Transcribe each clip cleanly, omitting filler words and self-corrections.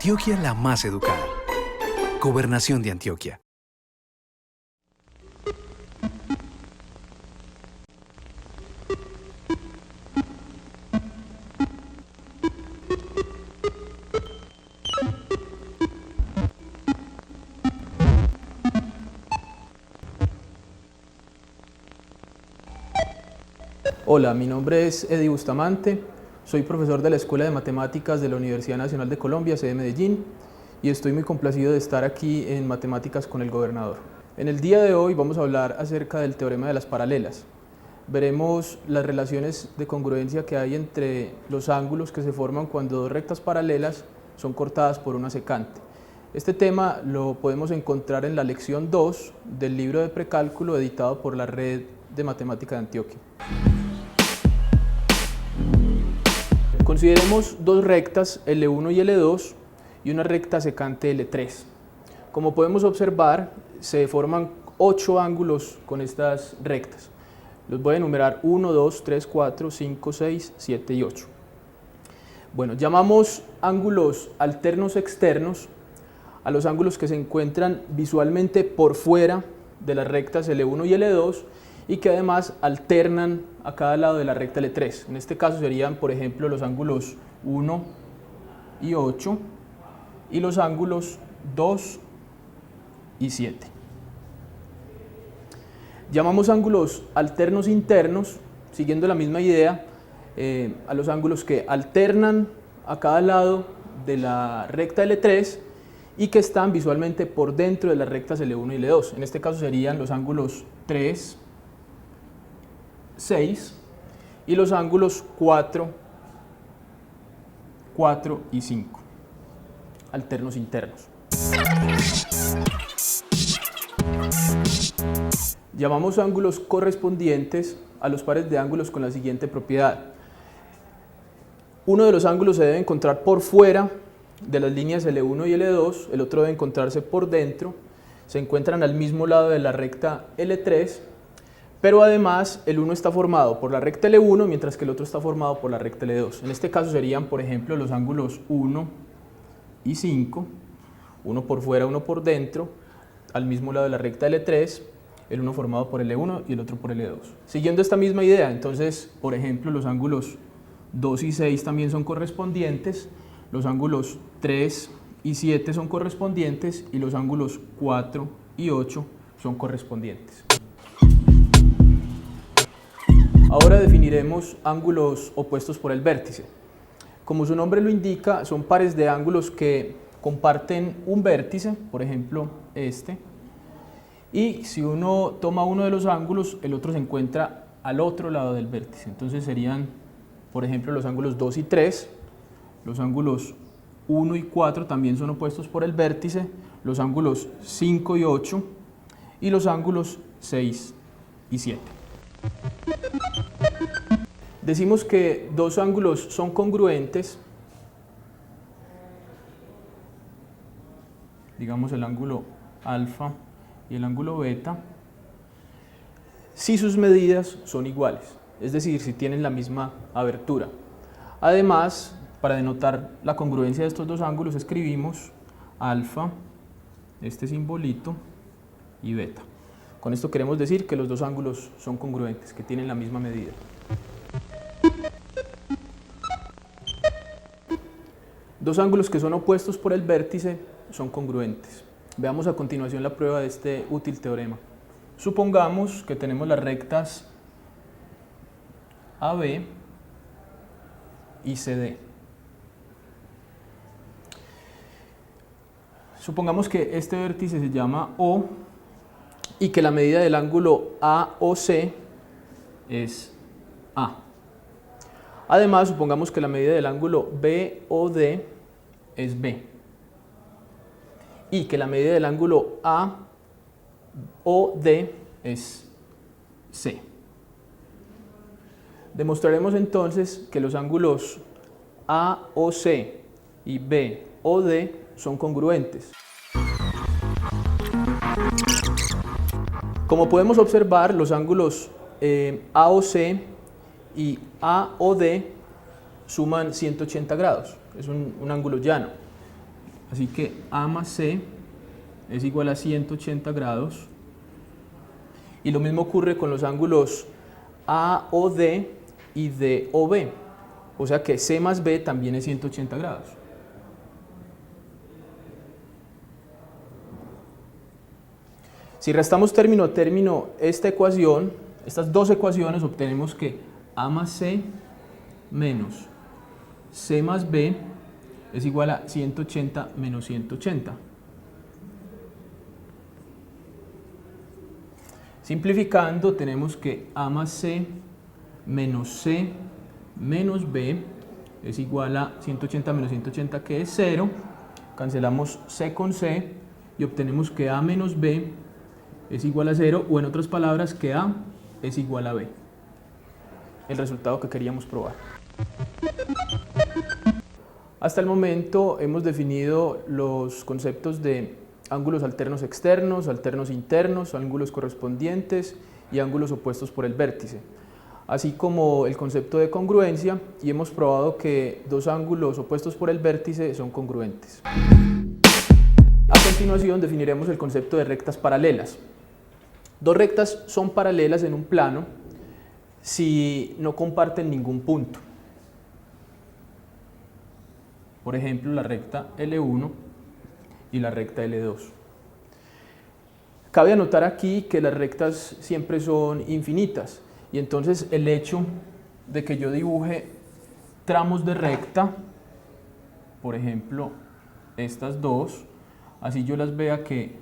Antioquia la más educada. Gobernación de Antioquia. Hola, mi nombre es Eddie Bustamante, soy profesor de la Escuela de Matemáticas de la Universidad Nacional de Colombia, sede Medellín, y estoy muy complacido de estar aquí en Matemáticas con el Gobernador. En el día de hoy vamos a hablar acerca del teorema de las paralelas. Veremos las relaciones de congruencia que hay entre los ángulos que se forman cuando dos rectas paralelas son cortadas por una secante. Este tema lo podemos encontrar en la lección 2 del libro de precálculo editado por la Red de Matemática de Antioquia. Consideremos dos rectas L1 y L2 y una recta secante L3. Como podemos observar, se forman 8 ángulos con estas rectas. Los voy a enumerar 1, 2, 3, 4, 5, 6, 7 y 8. Bueno, llamamos ángulos alternos externos a los ángulos que se encuentran visualmente por fuera de las rectas L1 y L2 y que además alternan a cada lado de la recta L3. En este caso serían, por ejemplo, los ángulos 1 y 8 y los ángulos 2 y 7. Llamamos ángulos alternos internos, siguiendo la misma idea, a los ángulos que alternan a cada lado de la recta L3 y que están visualmente por dentro de las rectas L1 y L2. En este caso serían los ángulos 3, 6 y los ángulos 4, 4 y 5, alternos internos. Llamamos ángulos correspondientes a los pares de ángulos con la siguiente propiedad. Uno de los ángulos se debe encontrar por fuera de las líneas L1 y L2, el otro debe encontrarse por dentro, se encuentran al mismo lado de la recta L3, pero además el uno está formado por la recta L1 mientras que el otro está formado por la recta L2. En este caso serían, por ejemplo, los ángulos 1 y 5, uno por fuera, uno por dentro, al mismo lado de la recta L3, el uno formado por L1 y el otro por L2. Siguiendo esta misma idea, entonces, por ejemplo, los ángulos 2 y 6 también son correspondientes, los ángulos 3 y 7 son correspondientes y los ángulos 4 y 8 son correspondientes. Ahora definiremos ángulos opuestos por el vértice. Como su nombre lo indica, son pares de ángulos que comparten un vértice, por ejemplo este, y si uno toma uno de los ángulos, el otro se encuentra al otro lado del vértice. Entonces serían, por ejemplo, los ángulos 2 y 3, los ángulos 1 y 4 también son opuestos por el vértice, los ángulos 5 y 8 y los ángulos 6 y 7. Decimos que dos ángulos son congruentes, digamos el ángulo alfa y el ángulo beta, si sus medidas son iguales, es decir, si tienen la misma abertura. Además, para denotar la congruencia de estos dos ángulos escribimos alfa, este simbolito, y beta. Con esto queremos decir que los dos ángulos son congruentes, que tienen la misma medida. Dos ángulos que son opuestos por el vértice son congruentes. Veamos a continuación la prueba de este útil teorema. Supongamos que tenemos las rectas AB y CD. Supongamos que este vértice se llama O y que la medida del ángulo AOC es A. Además, supongamos que la medida del ángulo BOD es B y que la medida del ángulo AOD es C. Demostraremos entonces que los ángulos AOC y BOD son congruentes. Como podemos observar, los ángulos AOC y AOD suman 180 grados, es un ángulo llano. Así que A más C es igual a 180 grados. Y lo mismo ocurre con los ángulos AOD y DOB. O sea que C más B también es 180 grados. Si restamos término a término esta ecuación, estas dos ecuaciones, obtenemos que A más C menos C más B es igual a 180 menos 180. Simplificando, tenemos que A más C menos C menos B es igual a 180 menos 180, que es 0. Cancelamos C con C y obtenemos que A menos B es igual a 0, o en otras palabras, que A es igual a B. El resultado que queríamos probar. Hasta el momento hemos definido los conceptos de ángulos alternos externos, alternos internos, ángulos correspondientes y ángulos opuestos por el vértice, así como el concepto de congruencia, y hemos probado que dos ángulos opuestos por el vértice son congruentes. A continuación definiremos el concepto de rectas paralelas. Dos rectas son paralelas en un plano si no comparten ningún punto. Por ejemplo, la recta L1 y la recta L2. Cabe anotar aquí que las rectas siempre son infinitas, y entonces el hecho de que yo dibuje tramos de recta, por ejemplo estas dos, así yo las vea que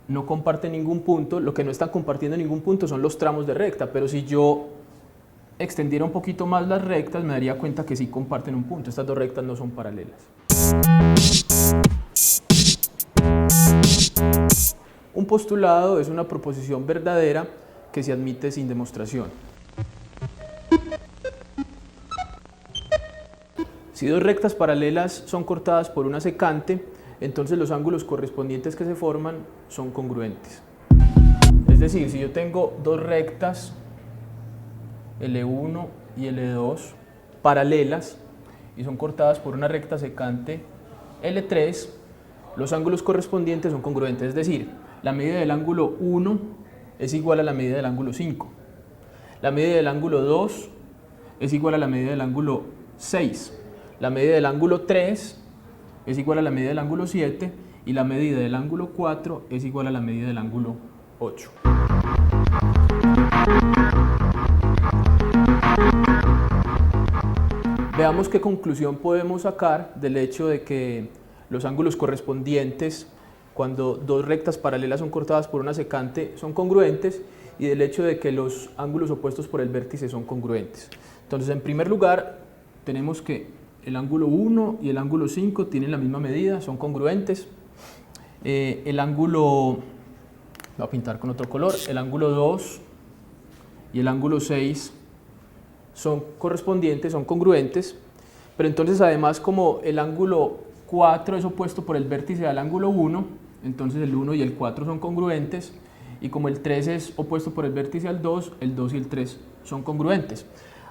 no comparten ningún punto, lo que no están compartiendo ningún punto son los tramos de recta, pero si yo extendiera un poquito más las rectas me daría cuenta que sí comparten un punto. Estas dos rectas no son paralelas. Un postulado es una proposición verdadera que se admite sin demostración. Si dos rectas paralelas son cortadas por una secante, entonces los ángulos correspondientes que se forman son congruentes. Es decir, si yo tengo dos rectas, L1 y L2, paralelas, y son cortadas por una recta secante L3, los ángulos correspondientes son congruentes. Es decir, la medida del ángulo 1 es igual a la medida del ángulo 5. La medida del ángulo 2 es igual a la medida del ángulo 6. La medida del ángulo 3 es igual a la medida del ángulo 7, y la medida del ángulo 4 es igual a la medida del ángulo 8. Veamos qué conclusión podemos sacar del hecho de que los ángulos correspondientes, cuando dos rectas paralelas son cortadas por una secante, son congruentes, y del hecho de que los ángulos opuestos por el vértice son congruentes. Entonces, en primer lugar, tenemos que el ángulo 1 y el ángulo 5 tienen la misma medida, son congruentes. El ángulo, voy a pintar con otro color, el ángulo 2 y el ángulo 6 son correspondientes, son congruentes, pero entonces además, como el ángulo 4 es opuesto por el vértice al ángulo 1, entonces el 1 y el 4 son congruentes, y como el 3 es opuesto por el vértice al 2, el 2 y el 3 son congruentes.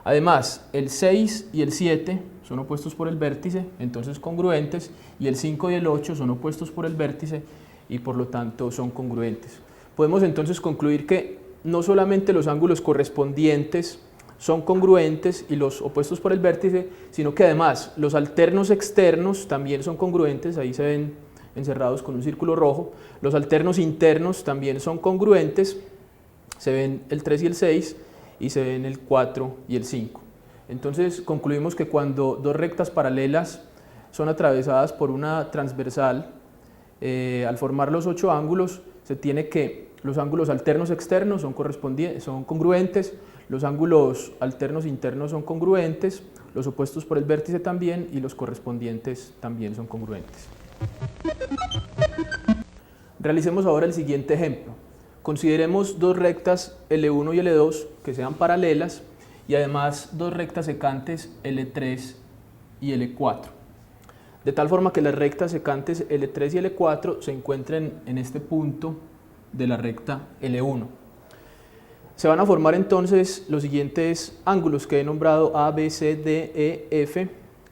Además, el 6 y el 7 son opuestos por el vértice, entonces congruentes, y el 5 y el 8 son opuestos por el vértice y por lo tanto son congruentes. Podemos entonces concluir que no solamente los ángulos correspondientes son congruentes y los opuestos por el vértice, sino que además los alternos externos también son congruentes, ahí se ven encerrados con un círculo rojo. Los alternos internos también son congruentes, se ven el 3 y el 6, y se ven el 4 y el 5. Entonces concluimos que cuando dos rectas paralelas son atravesadas por una transversal, al formar los 8 ángulos, se tiene que los ángulos alternos externos son congruentes, los ángulos alternos internos son congruentes, los opuestos por el vértice también, y los correspondientes también son congruentes. Realicemos ahora el siguiente ejemplo. Consideremos dos rectas L1 y L2 que sean paralelas, y además dos rectas secantes L3 y L4, de tal forma que las rectas secantes L3 y L4 se encuentren en este punto de la recta L1. Se van a formar entonces los siguientes ángulos que he nombrado: A, B, C, D, E, F,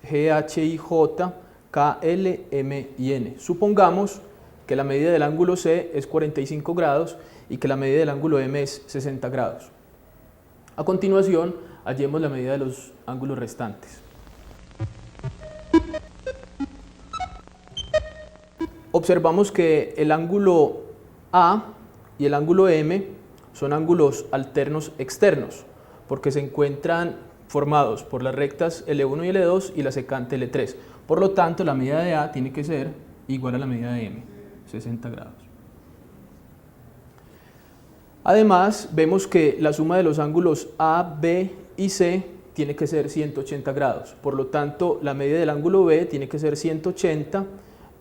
G, H, I, J, K, L, M y N. Supongamos que la medida del ángulo C es 45 grados y que la medida del ángulo M es 60 grados. A continuación, hallemos la medida de los ángulos restantes. Observamos que el ángulo A y el ángulo M son ángulos alternos externos, porque se encuentran formados por las rectas L1 y L2 y la secante L3. Por lo tanto, la medida de A tiene que ser igual a la medida de M, 60 grados. Además, vemos que la suma de los ángulos A, B y C tiene que ser 180 grados. Por lo tanto, la medida del ángulo B tiene que ser 180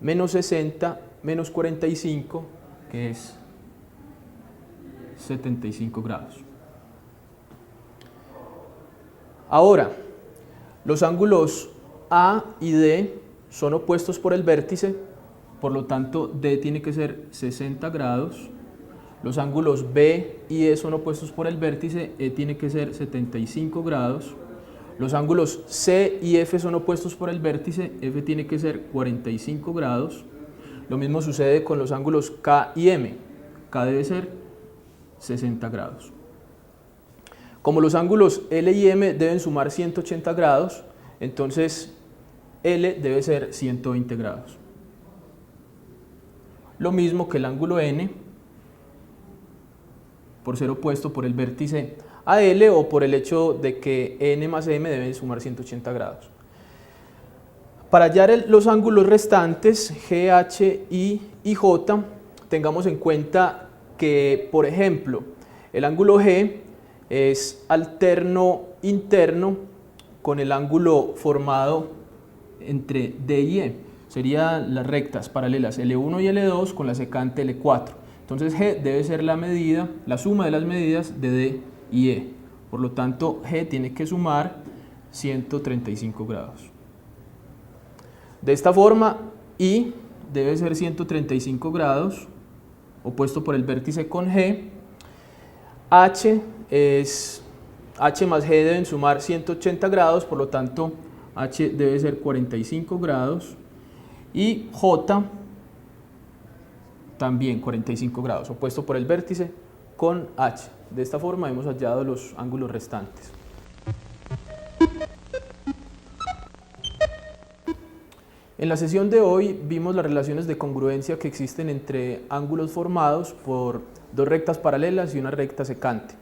menos 60 menos 45, que es 75 grados. Ahora, los ángulos A y D son opuestos por el vértice, por lo tanto D tiene que ser 60 grados. Los ángulos B y E son opuestos por el vértice, E tiene que ser 75 grados. Los ángulos C y F son opuestos por el vértice, F tiene que ser 45 grados. Lo mismo sucede con los ángulos K y M, K debe ser 60 grados. Como los ángulos L y M deben sumar 180 grados, entonces L debe ser 120 grados. Lo mismo que el ángulo N, por ser opuesto por el vértice a L o por el hecho de que N más M deben sumar 180 grados. Para hallar los ángulos restantes, G, H, I y J, tengamos en cuenta que, por ejemplo, el ángulo G es alterno interno con el ángulo formado entre D y E. Serían las rectas paralelas L1 y L2 con la secante L4. Entonces G debe ser la medida, la suma de las medidas de D y E. Por lo tanto, G tiene que sumar 135 grados. De esta forma, I debe ser 135 grados, opuesto por el vértice con G. H más G deben sumar 180 grados, por lo tanto, H debe ser 45 grados. Y J también 45 grados, opuesto por el vértice con H. De esta forma hemos hallado los ángulos restantes. En la sesión de hoy vimos las relaciones de congruencia que existen entre ángulos formados por dos rectas paralelas y una recta secante.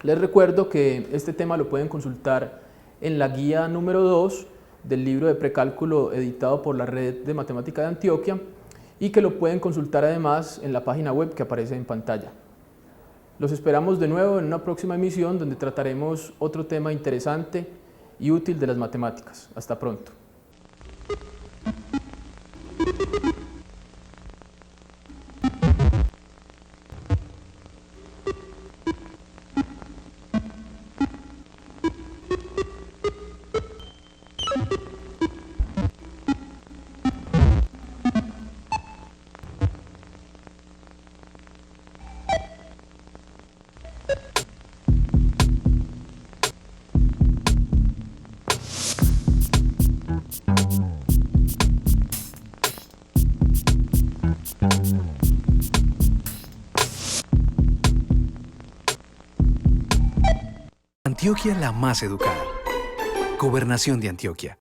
Les recuerdo que este tema lo pueden consultar en la guía número 2 del libro de precálculo editado por la Red de Matemática de Antioquia y que lo pueden consultar además en la página web que aparece en pantalla. Los esperamos de nuevo en una próxima emisión donde trataremos otro tema interesante y útil de las matemáticas. Hasta pronto. Antioquia la más educada. Gobernación de Antioquia.